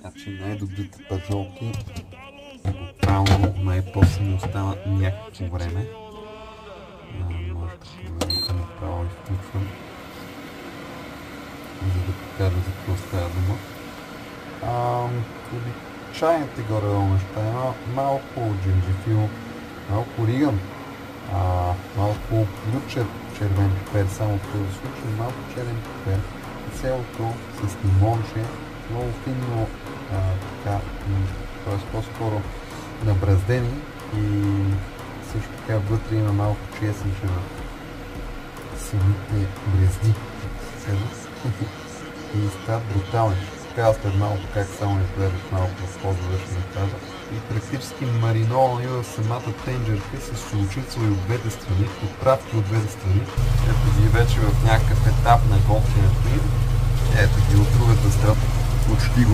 Значи най-добрите пържолки буквално най-после ни остават някакво време. Може да проверите направо и включвам, за да покажа за какво става дума. Обичайните горе-долу неща има малко джинджифил, малко риган, малко ключер червен пипер, само в този случай малко черен пипер, цялото с лимонче, много финно т.е. по-скоро набраздени и също така вътре има малко чесънче на самите брезди, и стават брутални. Така след малко как само изгледаш малко в по-завършен етажа. И практически мариновани в самата тенджерка с солчица и от двете страни, подправки от двете страни. Ето ги вече в някакъв етап на готвенето им. Ето ги от другата страна. Почти го